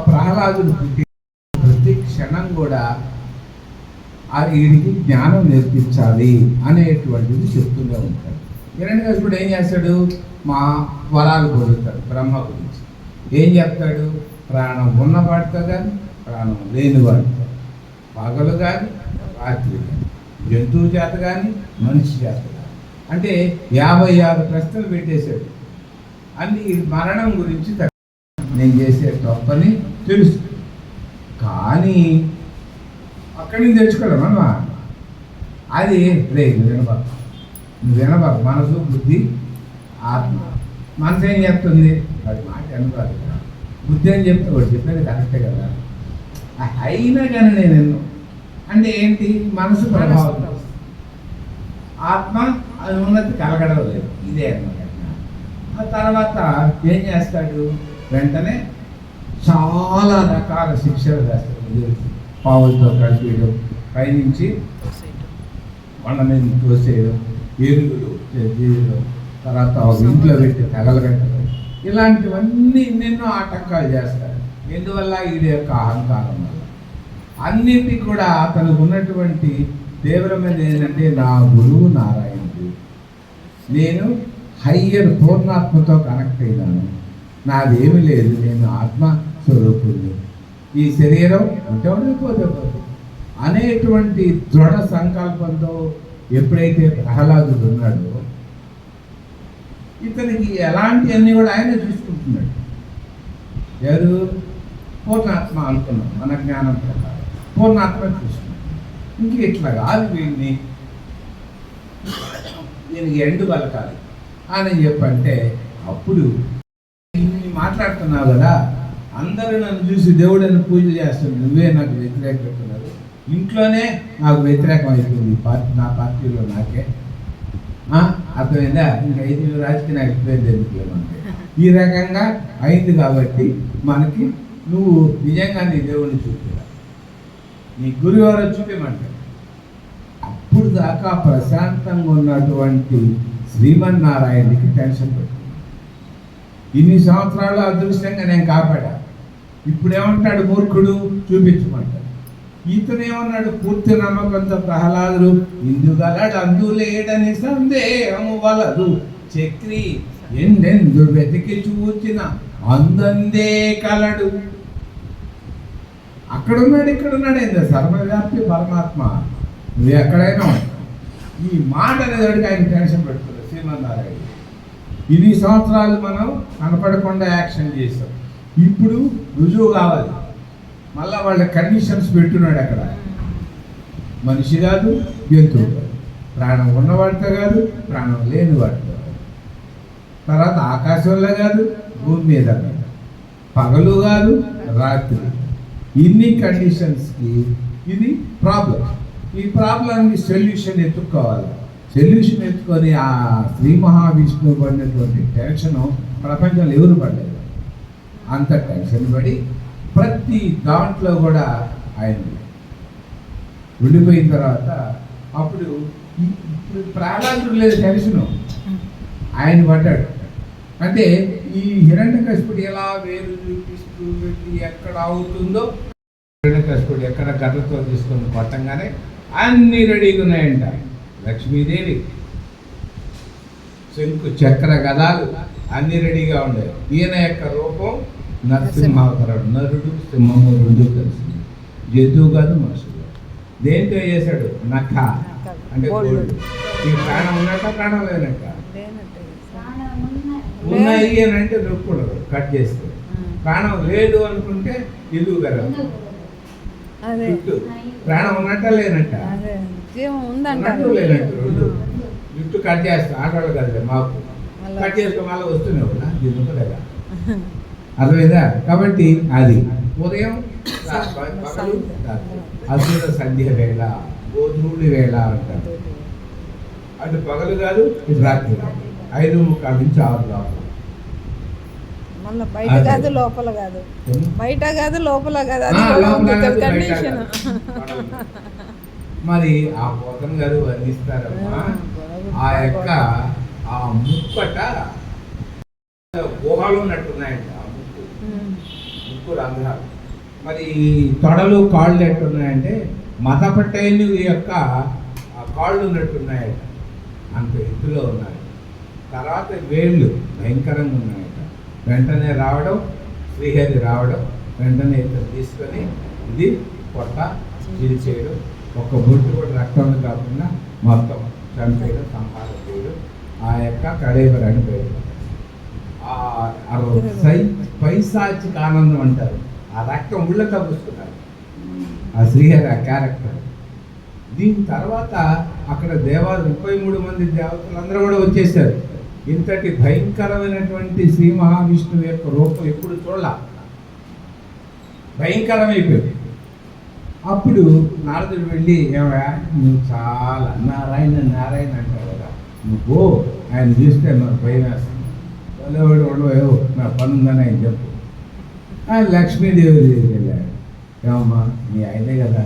ప్రహ్లాదుడు పుట్టి ప్రతి క్షణం కూడా వీడికి జ్ఞానం నేర్పించాలి అనేటువంటిది చెప్తూనే ఉంటాడు. హిరణ్యకశిపుడు ఏం చేస్తాడు? మా వరాలు పొందుతాడు బ్రహ్మ గురించి. ఏం చెప్తాడు? ప్రాణం ఉన్నవాడితో కానీ ప్రాణం లేనివాడితో, పగలు కానీ రాత్రి కానీ, జంతువు చేత కానీ మనిషి చేత కానీ, అంటే 56 ప్రశ్నలు పెట్టేశాడు. అన్ని మరణం గురించి నేను చేసే తప్పని తెలుసు, కానీ అక్కడి నుంచి తెచ్చుకోలేమా? అది రే నువ్వు వినబాకు. మనసు, బుద్ధి, ఆత్మ. మనసు ఏం చెప్తుంది? వాడి మాట వినబాకు. బుద్ధి అని చెప్తే వాడు చెప్పేది కరెక్టే కదా. అయినా కానీ నేను ఎన్నో అంటే ఏంటి? మనసు ప్రభావం, ఆత్మ అది ఉన్నది కలగడం లేదు. ఇదే అన్నమాట. ఆ తర్వాత ఏం చేస్తాడు? వెంటనే చాలా రకాల శిక్షలు వేస్తాడు. పావులతో కలిపేయడం, పైనుంచి వాళ్ళ మీద తోసేయడం, ఎరుగులు చేయడం, తర్వాత ఇంట్లో పెట్టి తగలబెట్టడం, ఇలాంటివన్నీ ఎన్నెన్నో ఆటంకాలు చేస్తాడు. ఎందువల్ల? వీడి యొక్క అహంకారం వల్ల. అన్నిటికీ కూడా అతనికి ఉన్నటువంటి తీవ్రమైన ఏంటంటే, నా గురువు నారాయణుడు, నేను హయ్యర్ పూర్ణాత్మతో కనెక్ట్ అయినాను, నాదేమి లేదు, నేను ఆత్మ స్వరూపుణ్ణి, ఈ శరీరం ఉంటే పోతే అనేటువంటి దృఢ సంకల్పంతో ఎప్పుడైతే ప్రహ్లాదుడు ఉన్నాడో, ఇతనికి ఎలాంటి అన్ని కూడా ఆయన చూసుకుంటున్నాడు. ఎవరు? పూర్ణాత్మ అనుకున్నాం మన జ్ఞానం ప్రకారం. పూర్ణాత్మ చూసుకున్నాడు. ఇంక ఇట్లా కాదు, దీనికి ఎండు పలకాలి అని చెప్పంటే, అప్పుడు ఇన్ని మాట్లాడుతున్నావు కదా, అందరూ నన్ను చూసి దేవుడని పూజ చేస్తున్నారు, నువ్వే నాకు వ్యతిరేకస్తున్నారు, ఇంట్లోనే నాకు వ్యతిరేకం అయిపోయింది, నా పార్టీలో నాకే. అర్థమైందా? ఇంకా 5 రాజకీయ నాకు పేరు ఎందుకులేమంటే ఈ రకంగా అయింది. కాబట్టి మనకి నువ్వు నిజంగా నీ దేవుడిని చూపిరా, నీ గురువారు చూపించమంటాడు. అప్పుడు దాకా ప్రశాంతంగా ఉన్నటువంటి శ్రీమన్నారాయణుడికి టెన్షన్ పెట్టుకుంది. ఇన్ని సంవత్సరాలు అదృష్టంగా నేను కాపాడా, ఇప్పుడేమంటాడు మూర్ఖుడు? చూపించమంటాడు. ఇతనేమన్నాడు? పూర్తి నమ్మకంతో ప్రహ్లాదుడు, ఇందుగలడు అందులేడని సందేహము వలదు, చక్రి ఎందెందు వెతికి చూచిన అందందే కలడు. అక్కడున్నాడు ఇక్కడున్నాడు ఏందో సర్వవ్యాప్తి పరమాత్మ, నువ్వు ఎక్కడైనా. ఈ మాట అనేది ఆయన టెన్షన్ పెట్టుకోలేదు శ్రీమన్నారాయణ. ఇన్ని సంవత్సరాలు మనం కనపడకుండా యాక్షన్ చేస్తాం, ఇప్పుడు రుజువు కావాలి. మళ్ళా వాళ్ళ కండిషన్స్ పెట్టున్నాడు అక్కడ. మనిషి కాదు, జంతువు కాదు, ప్రాణం ఉన్నవాడితో కాదు, ప్రాణం లేని వాడితో కాదు, తర్వాత ఆకాశంలో కాదు, భూమి మీద కాదు, పగలు కాదు, రాత్రి. ఇన్ని కండిషన్స్కి ఇది ప్రాబ్లం. ఈ ప్రాబ్లంకి సొల్యూషన్ ఎత్తుక్కోవాలి. సొల్యూషన్ ఎత్తుకొని ఆ శ్రీ మహావిష్ణువు పడినటువంటి టెన్షన్ ప్రపంచంలో ఎవరు పడలేదు. అంత టెన్షన్ పడి ప్రతి దాంట్లో కూడా ఆయన ఉండిపోయిన తర్వాత అప్పుడు ప్రహ్లాదుడు లేదు టెన్షను, ఆయన పడ్డాడు. అంటే ఈ హిరణ్యకశిపుడు ఎలా వేరు చూపిస్తూ ఎక్కడ అవుతుందో, హిరణ్యకశిపుడు ఎక్కడ గర్రతో తీసుకొని కొట్టంగానే అన్నీ రెడీగా ఉన్నాయంట. లక్ష్మీదేవి, శంకు చక్ర గదాలు అన్నీ రెడీగా ఉండేవి. ఈయన యొక్క రూపం నరసింహావతారం, నరుడు సింహము రెండు కలిసి, జంతువు కాదు మనుషులు. దేంతో చేశాడు? నఖ అంటే గోల్డ్. ఈ ప్రాణం ఉన్నట్ట ప్రాణం లేనట్ట? ఉన్నాయి అని అంటే నొక్కూడదు, కట్ చేస్తే. ప్రాణం లేదు అనుకుంటే ఇల్లు కదా, జుట్టు ప్రాణం ఉన్నట్ట లేనట్ట? ఉన్నట్టు లేనట్టు రెండు. జుట్టు కట్ చేస్తాం, ఆటోళ్ళు కదా మాకు కట్ చేసుకో మళ్ళీ వస్తున్నావు కదా, దీనికి లేదా అర్థమైందా? కాబట్టి అది ఉదయం పగలు అద్భుత సంధ్య వేళ, గోధూళి వేళ అంటారు. అటు పగలు కాదు, ఇటు రాత్రి కాదు, 5:45 నుంచి 6 లోపల. బయట కాదు లోపల కాదు, బయట కాదు లోపల కాదు. మరి ఆ పోతన గారు వర్ణిస్తారమ్మా, ఆ యొక్క ఆ ముక్కట గుహలు ఉన్నట్టున్నాయంట. ఆ ముక్కు ముక్కు రంధ్రాలు. మరి ఈ తొడలు కాళ్ళు ఎట్టున్నాయంటే మతపట్టేలు యొక్క కాళ్ళు ఉన్నట్టున్నాయట, అంత ఎత్తులో ఉన్నాయి. తర్వాత వేళ్ళు భయంకరంగా ఉన్నాయట. వెంటనే రావడం, శ్రీహరి రావడం, వెంటనే ఇతను తీసుకొని ఇది పొట్ట చేయడం, ఒక్క బొట్టు కూడా రక్తం కాకుండా మొత్తం చంపేయడం, సంహారం చేయడం, ఆ యొక్క కళేబరాన్ని బయట పైశాచిక ఆనందం అంటారు. ఆ రక్తం ఉళ్ళ తగ్గుతున్నారు ఆ శ్రీహరి ఆ క్యారెక్టర్. దీని తర్వాత అక్కడ 33 మంది దేవతలు అందరూ కూడా వచ్చేసారు. ఇంతటి భయంకరమైనటువంటి శ్రీ మహావిష్ణువు యొక్క రూపం ఎప్పుడు చూడాల, భయంకరమైపోయింది. అప్పుడు నారదుడు వెళ్ళి, ఏమయ్యా నువ్వు చాలా నారాయణ నారాయణ అంటావు కదా, నువ్వు ఆయన చూస్తే నాకు భయం వేస్తుంది, వాళ్ళెవడు ఉండవు, నా పని ఉందని ఆయన చెప్పు. ఆయన లక్ష్మీదేవి దగ్గరికి వెళ్ళాడు. ఏమమ్మా నీ ఆయనే కదా,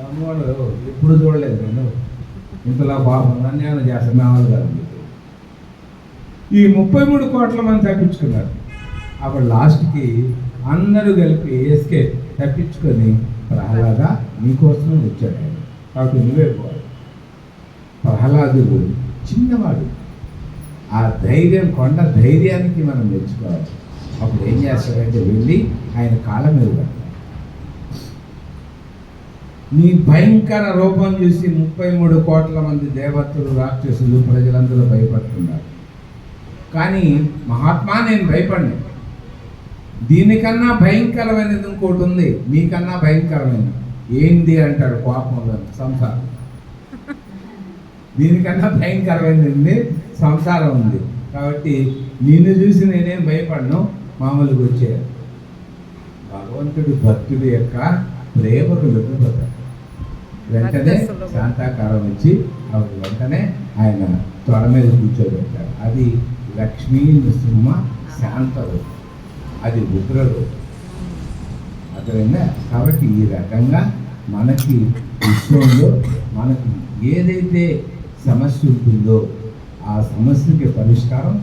అమ్మవాడు ఎప్పుడు చూడలేదు నేను, ఇంతలా బాగుందని నేను చేస్తున్నాను కాదు. ఈ 33 కోట్ల మంది తప్పించుకున్నారు. అప్పుడు లాస్ట్కి అందరూ కలిపి ఎస్కేప్ తప్పించుకొని ప్రహ్లాద నీకోసమే వచ్చాడు ఆయన, కాబట్టి నువ్వే పోవాలి. ప్రహ్లాదుడు చిన్నవాడు, ఆ ధైర్యం, కొండ ధైర్యానికి మనం మెచ్చుకోవాలి. అప్పుడు ఏం చేస్తాడంటే వెళ్ళి ఆయన కాళ్ళ మీద పడతాడు. నీ భయంకర రూపం చూసి 33 కోట్ల మంది దేవతలు, రాక్షసులు, ప్రజలందరూ భయపడుతున్నారు. కానీ మహాత్మా నేను భయపడిన, దీనికన్నా భయంకరమైనది ఇంకోటి ఉంది, మీకన్నా భయంకరమైనది ఏంది అంటాడు కోపంలో, సంసారం. దీనికన్నా భయంకరమైనది సంసారం ఉంది, కాబట్టి నిన్ను చూసి నేనేం భయపడను, మామూలుగా వచ్చేయాలి. భగవంతుడు భక్తుడి యొక్క ప్రేమకు లొంగిపోతాడు. వెంటనే శాంతాకారం ఇచ్చి అప్పుడు వెంటనే ఆయన త్వర మీద కూర్చోబెట్టాడు. అది లక్ష్మీ నృసింహ శాంత రూపం, అది ఉగ్రరూపం. అర్థమైందా? కాబట్టి ఈ రకంగా మనకి విశ్వంలో మనకి ఏదైతే సమస్య ఉంటుందో ఆ సమస్యకి పరిష్కారం